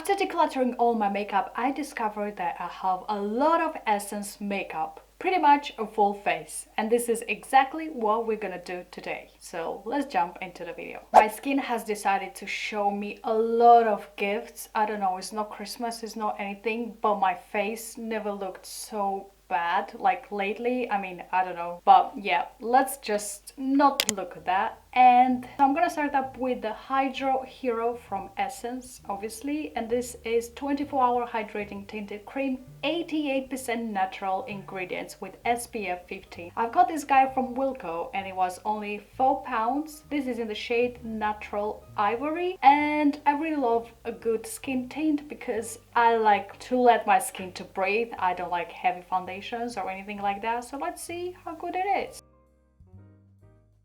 After decluttering all my makeup, I discovered that I have a lot of Essence makeup. Pretty much a full face, and this is exactly what we're gonna do today. So let's jump into the video. My skin has decided to show me a lot of gifts. I don't know, it's not Christmas, it's not anything, but my face never looked so bad like lately. I mean, I don't know, but yeah, let's just not look at that. And I'm gonna start up with the Hydro Hero from Essence, obviously, and this is 24-hour hydrating tinted cream, 88% natural ingredients with SPF 15. I've got this guy from Wilko and it was only £4. This is in the shade Natural Ivory, and I really love a good skin tint because I like to let my skin to breathe. I don't like heavy foundations or anything like that, so let's see how good it is.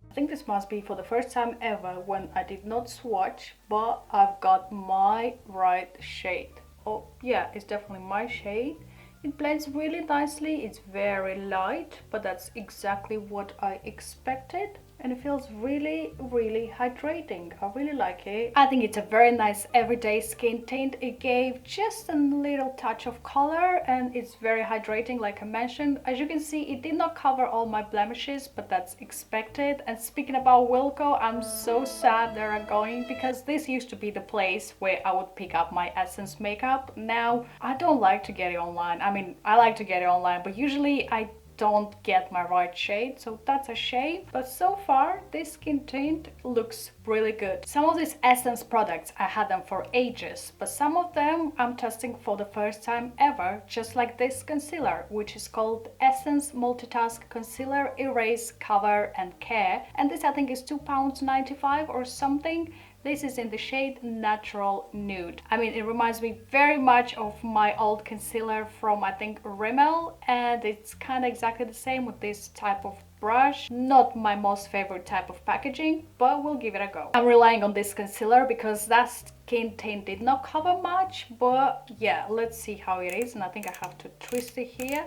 I think this must be for the first time ever when I did not swatch, but I've got my right shade. Oh yeah, it's definitely my shade. It blends really nicely, it's very light, but that's exactly what I expected. And it feels really, really hydrating. I really like it. I think it's a very nice everyday skin tint. It gave just a little touch of color and it's very hydrating, like I mentioned. As you can see, it did not cover all my blemishes, but that's expected. And speaking about Wilko, I'm so sad they're going, because this used to be the place where I would pick up my Essence makeup. Now, I don't like to get it online. I mean, I like to get it online, but usually I don't get my right shade, so that's a shame. But so far this skin tint looks really good. Some of these Essence products I had them for ages, but some of them I'm testing for the first time ever, just like this concealer, which is called Essence Multitask Concealer Erase Cover and Care, and this I think is £2.95 or something. This is in the shade Natural Nude. I mean, it reminds me very much of my old concealer from, I think, Rimmel, and it's kind of exactly the same with this type of brush. Not my most favorite type of packaging, but we'll give it a go. I'm relying on this concealer because that skin tint did not cover much, but yeah, let's see how it is. And I think I have to twist it here.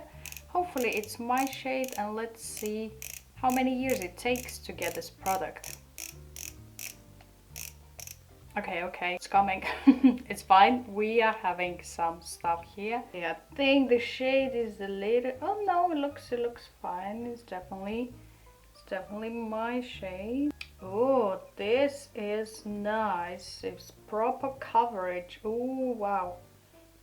Hopefully it's my shade, and let's see how many years it takes to get this product. Okay, it's coming. It's fine. We are having some stuff here. Yeah, I think the shade is a little... Oh no, it looks fine. It's definitely my shade. Oh, this is nice. It's proper coverage. Oh, wow.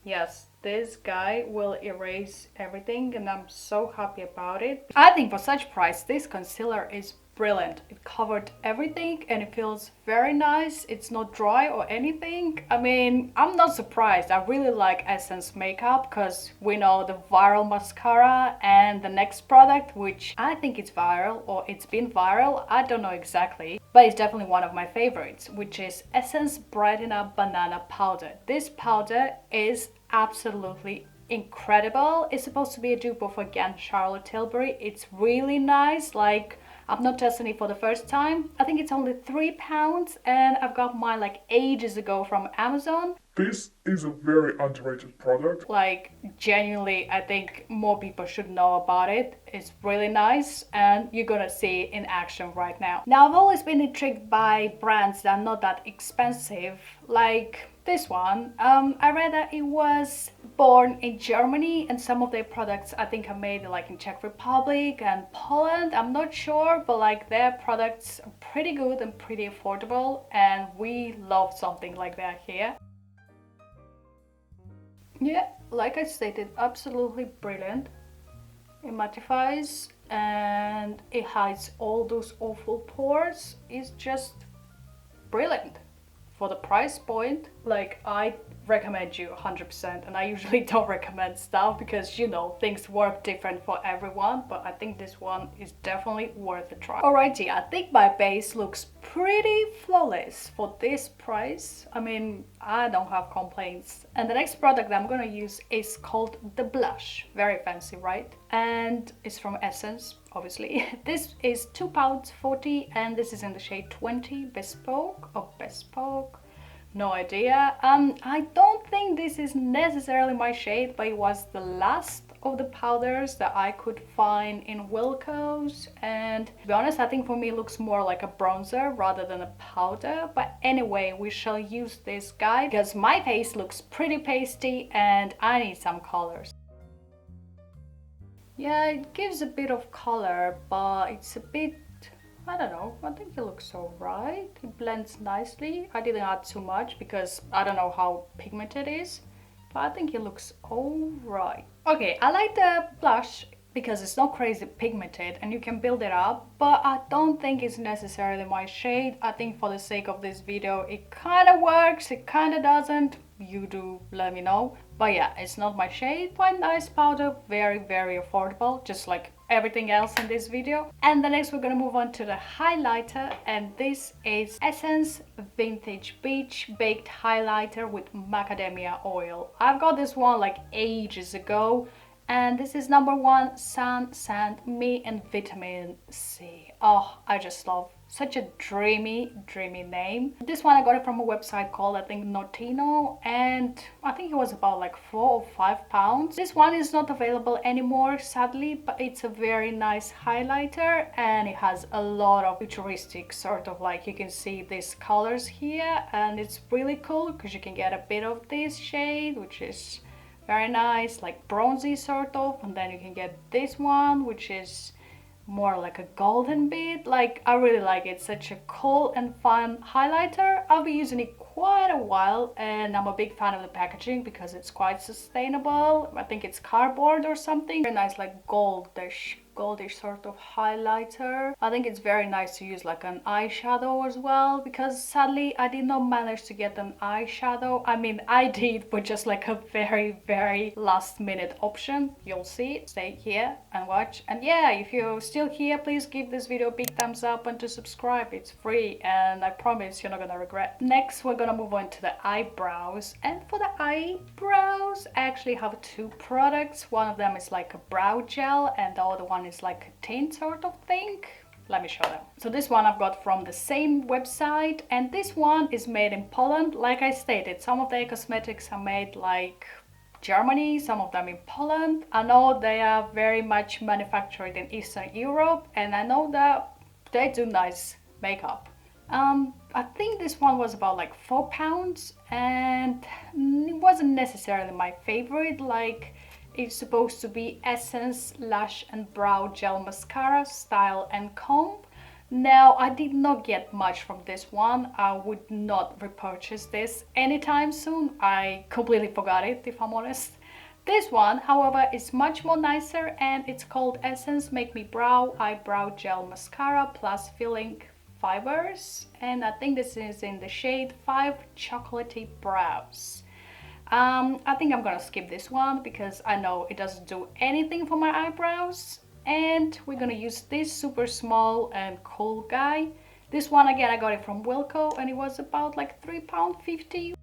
Yes, this guy will erase everything, and I'm so happy about it. I think for such price, this concealer is brilliant. It covered everything and it feels very nice. It's not dry or anything. I mean, I'm not surprised. I really like Essence makeup because we know the viral mascara and the next product, which I think it's viral or it's been viral. I don't know exactly, but it's definitely one of my favorites, which is Essence Brighten Up Banana Powder. This powder is absolutely incredible. It's supposed to be a dupe of, again, Charlotte Tilbury. It's really nice. Like, I'm not testing it for the first time. I think it's only £3 and I've got mine like ages ago from Amazon. This is a very underrated product. Like, genuinely, I think more people should know about it. It's really nice and you're gonna see it in action right now. Now, I've always been intrigued by brands that are not that expensive, like this one. I read that it was born in Germany and some of their products I think are made like in Czech Republic and Poland. I'm not sure, but like their products are pretty good and pretty affordable, and we love something like that here. Yeah, like I stated, absolutely brilliant. It mattifies and it hides all those awful pores. It's just brilliant. For the price point, like, I recommend you 100%, and I usually don't recommend stuff because, you know, things work different for everyone, but I think this one is definitely worth a try. Alrighty, I think my base looks pretty flawless for this price. I mean, I don't have complaints. And the next product that I'm gonna use is called the blush. Very fancy, right? And it's from Essence, obviously. This is £2.40 and this is in the shade 20 Bespoke or Bespoke. No idea. I don't think this is necessarily my shade, but it was the last of the powders that I could find in Wilko's, and to be honest, I think for me it looks more like a bronzer rather than a powder. But anyway, we shall use this guide because my face looks pretty pasty and I need some colors. Yeah, it gives a bit of color, but it's a bit, I don't know, I think it looks alright. It blends nicely. I didn't add too much because I don't know how pigmented it is, but I think it looks alright. Okay, I like the blush because it's not crazy pigmented and you can build it up, but I don't think it's necessarily my shade. I think for the sake of this video, it kind of works, it kind of doesn't. You do let me know. But yeah, it's not my shade. Quite nice powder, very affordable, just like everything else in this video. And the next we're gonna move on to the highlighter, and this is Essence Vintage Beach Baked Highlighter with macadamia oil. I've got this one like ages ago, and this is number 1 Sun, Sand, Me and Vitamin C. Oh, I just love, such a dreamy name. This one I got it from a website called, I think, Notino, and I think it was about like £4 or £5. This one is not available anymore, sadly, but it's a very nice highlighter and it has a lot of futuristic sort of, like, you can see these colors here, and it's really cool because you can get a bit of this shade, which is very nice, like bronzy sort of, and then you can get this one, which is more like a golden bit. Like, I really like it. Such a cool and fun highlighter. I'll be using it quite a while, and I'm a big fan of the packaging because it's quite sustainable. I think it's cardboard or something. Very nice, like goldish sort of highlighter. I think it's very nice to use like an eyeshadow as well, because sadly I did not manage to get an eyeshadow. I mean, I did, but just like a very last minute option. You'll see it. Stay here and watch. And yeah, if you're still here, please give this video a big thumbs up and to subscribe. It's free and I promise you're not gonna regret. Next we're gonna move on to the eyebrows, and for the eyebrows I actually have 2 products. One of them is like a brow gel and the other one is like a tint sort of thing. Let me show them. So this one I've got from the same website, and this one is made in Poland. Like I stated, some of the cosmetics are made like Germany, some of them in Poland. I know they are very much manufactured in Eastern Europe, and I know that they do nice makeup. I think this one was about like £4, and it wasn't necessarily my favorite. Like, it's supposed to be Essence Lash and Brow Gel Mascara Style and Comb. Now, I did not get much from this one. I would not repurchase this anytime soon. I completely forgot it, if I'm honest. This one, however, is much more nicer, and it's called Essence Make Me Brow Eyebrow Gel Mascara Plus Filling Fibers, and I think this is in the shade 5 Chocolatey Brows. I think I'm gonna skip this one because I know it doesn't do anything for my eyebrows, and we're gonna use this super small and cool guy. This one, again, I got it from Wilko and it was about like £3.50.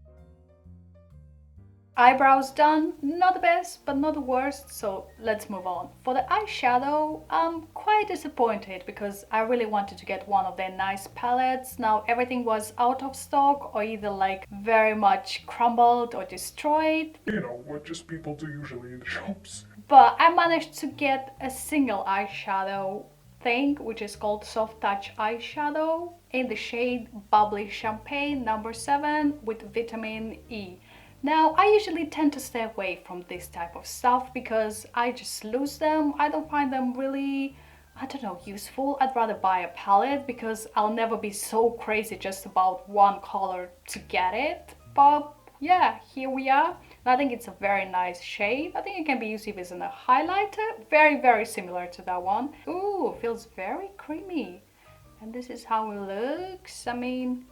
Eyebrows done, not the best but not the worst, so let's move on. For the eyeshadow, I'm quite disappointed because I really wanted to get one of their nice palettes. Now everything was out of stock or either like very much crumbled or destroyed. You know, what just people do usually in the shops. But I managed to get a single eyeshadow thing, which is called Soft Touch Eyeshadow in the shade Bubbly Champagne number 7 with vitamin E. Now, I usually tend to stay away from this type of stuff because I just lose them. I don't find them really, I don't know, useful. I'd rather buy a palette because I'll never be so crazy just about one color to get it. But yeah, here we are. And I think it's a very nice shade. I think it can be used even as a highlighter. Very similar to that one. Ooh, feels very creamy. And this is how it looks. I mean,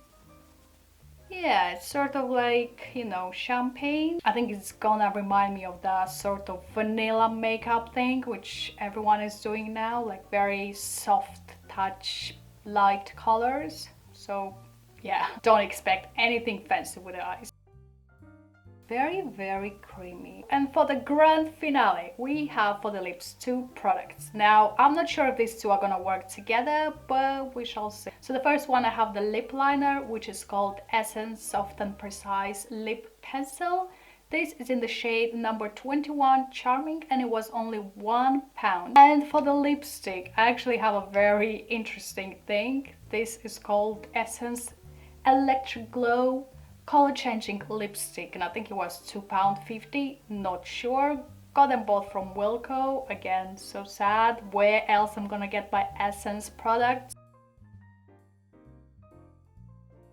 yeah, it's sort of like, you know, champagne. I think it's gonna remind me of that sort of vanilla makeup thing, which everyone is doing now, like very soft touch, light colors. So yeah, don't expect anything fancy with the eyes. Very creamy. And for the grand finale, we have for the lips 2 products. Now, I'm not sure if these 2 are gonna work together, but we shall see. So the first one, I have the lip liner, which is called Essence Soft and Precise Lip Pencil. This is in the shade number 21, Charming, and it was only £1. And for the lipstick, I actually have a very interesting thing. This is called Essence Electric Glow color changing lipstick, and I think it was £2.50, not sure. Got them both from Wilko. Again, so sad. Where else I'm gonna get my Essence products?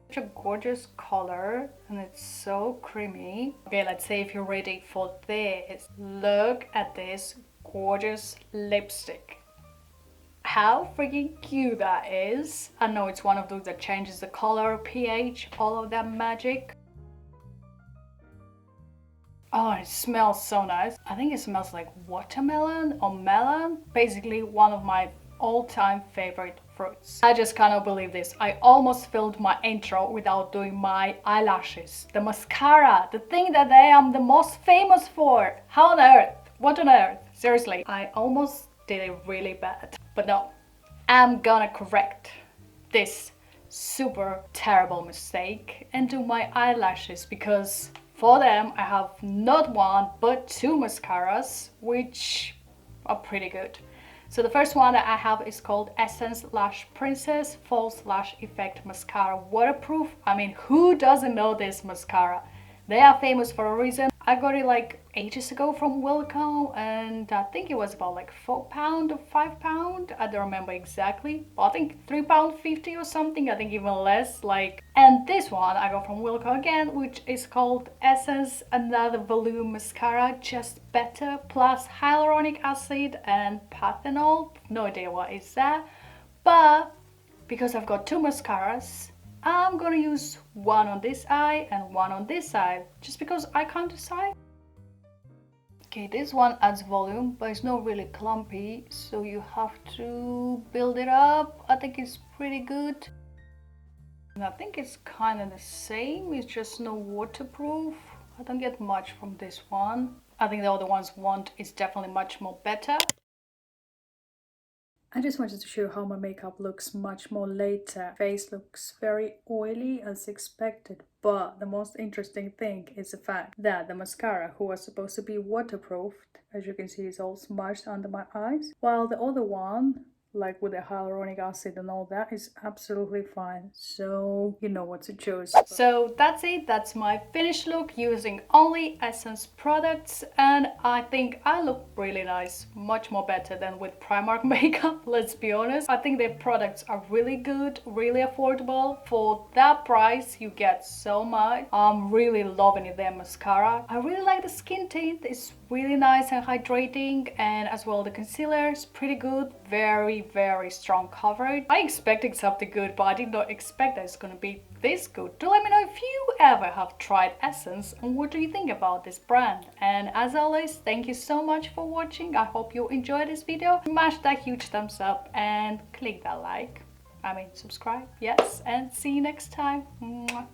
Such a gorgeous color, and it's so creamy. Okay, let's see if you're ready for this. Look at this gorgeous lipstick. How freaking cute that is. I know it's one of those that changes the color, pH, all of that magic. Oh, it smells so nice. I think it smells like watermelon or melon. Basically one of my all-time favorite fruits. I just cannot believe this. I almost filmed my intro without doing my eyelashes. The mascara, the thing that I am the most famous for. How on earth? What on earth? Seriously, I almost did it really bad. But no, I'm gonna correct this super terrible mistake and do my eyelashes, because for them I have not one but two mascaras, which are pretty good. So the first one that I have is called Essence Lash Princess False Lash Effect Mascara Waterproof. I mean, who doesn't know this mascara? They are famous for a reason. I got it like ages ago from Wilko, and I think it was about like £4 or £5. I don't remember exactly, but I think £3.50 or something. I think even less. And this one I got from Wilko again, which is called Essence Another Volume Mascara, just better, plus hyaluronic acid and panthenol. No idea what is that, but because I've got two mascaras, I'm gonna use one on this eye and one on this side, just because I can't decide. Okay, this one adds volume, but it's not really clumpy, so you have to build it up. I think it's pretty good. And I think it's kind of the same, it's just no waterproof. I don't get much from this one. I think the other ones is definitely much more better. I just wanted to show how my makeup looks much more later. Face looks very oily as expected, but the most interesting thing is the fact that the mascara, who was supposed to be waterproofed, as you can see, is all smudged under my eyes, while the other one, like with the hyaluronic acid and all that, is absolutely fine. So you know what to choose. So that's it. That's my finished look using only Essence products, and I think I look really nice, much more better than with Primark makeup. Let's be honest, I think their products are really good, really affordable. For that price you get so much. I'm really loving it, their mascara. I really like the skin tint. It's really nice and hydrating, and as well the concealer is pretty good. Very strong coverage. I expected something good, but I did not expect that it's gonna be this good. Do let me know if you ever have tried Essence and what do you think about this brand. And as always, thank you so much for watching. I hope you enjoyed this video. Smash that huge thumbs up and click that subscribe, yes, and see you next time. Mwah.